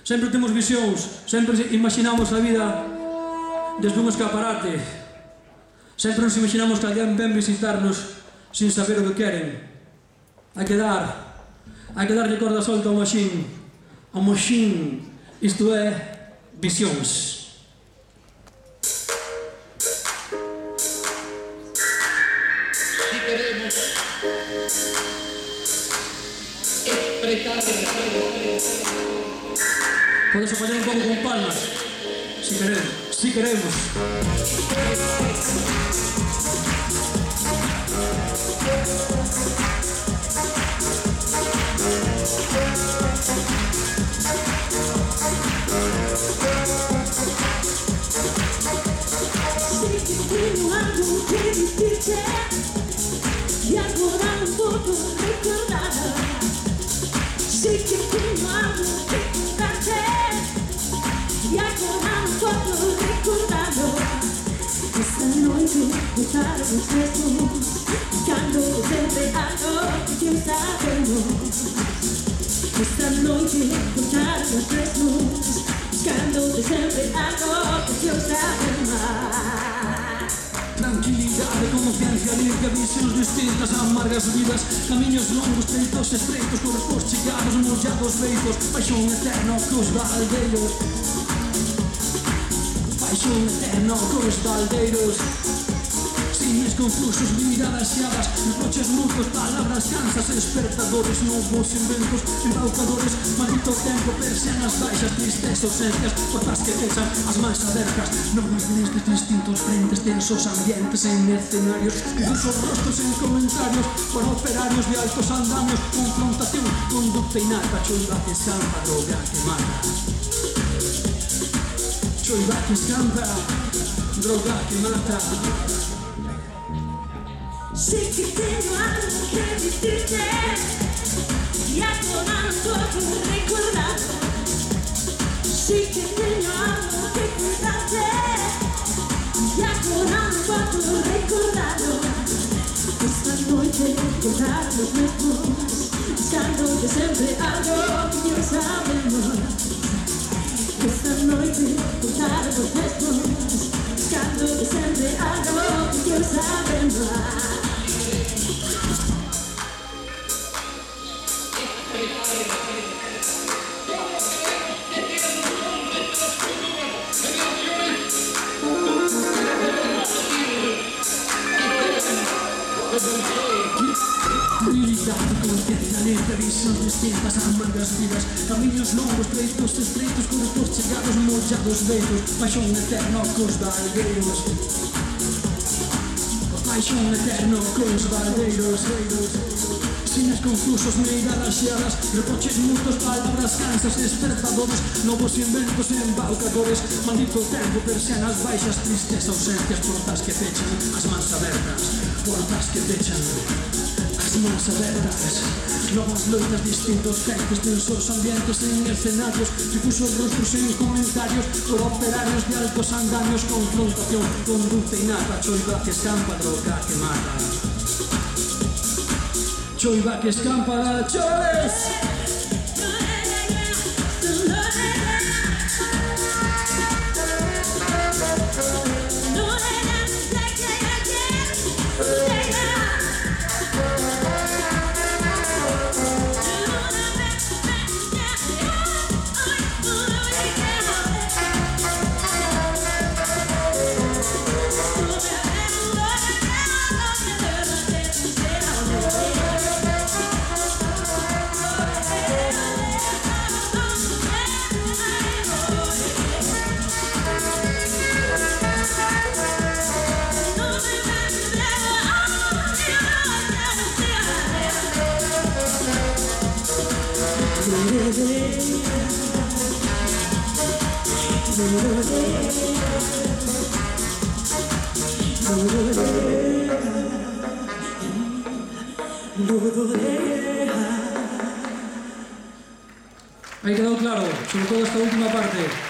Sempre temos visións, sempre imaginamos a vida desde un escaparate. Sempre nos imaginamos que alguén ven visitarnos sin saber o que queren. Hai que darlle corda solta ao machín. Ao machín, isto é visións. Si queremos expresar Podes apoyar un pouco con palmas, si queremos. Sei que tenho algo que me dizer e agora não posso recordar. Sei que tenho algo que contar e agora não posso recordar. Esta noite voltar os restos, buscando sempre algo que eu sabemos. Esta noite voltar os restos, buscando sempre algo que eu sabemos. Tranquilidade, confianza limpia, visións distintas, amargas vidas, camiños longos, treitos estreitos, corpos chegados, mollados feitos, paixón eterno cos baldeiros, paixón eterno cos baldeiros. Cines confusos, miradas xeadas, reproches mutuos, palabras cansas, despertadores, novos inventos, embaucadores, maldito tempo, persianas baixas, tristes ausencias, portas que pechan, as mans abertas, novos desde distintos frentes, tensos ambientes en escenarios, difusos rostros en comentarios, por operarios de altos andamios, confrontación, conducta innata, choiva que escampa, droga que mata. Choiva que escampa, droga que mata. Sei que tenho algo que me dizer e agora não posso recordar. Sei que tenho algo que contar e agora não posso recordar. Esta noite voltar os mesmos, buscando de sempre algo que eu sabemos. Esta noite voltar os mesmos, buscando de sempre algo que eu sabemos. Tranquilidade, confianza limpia, visións distintas, amargas vidas, camiños longos, treitos estreitos, corpos chegados, mollados feitos, paixón eterno cos baldeiros, paixón eterno cos baldeiros. Cines confusos, miradas xeadas, reproches mutuos, palabras cansas, despertadores, novos inventos, embaucadores, maldito tempo, persianas baixas, tristes ausencias, portas que pechan, as mans abertas, portas que pechan, as mans abertas, novas loitas, distintos frentes, tensos ambientes en escenarios, difusos rostros en comentarios, por operarios de altos andamios, confrontación, conducta innata, choiva que escampa, droga que mata. Choiva que escampa, choles! Aí quedou claro, sobre todo esta última parte.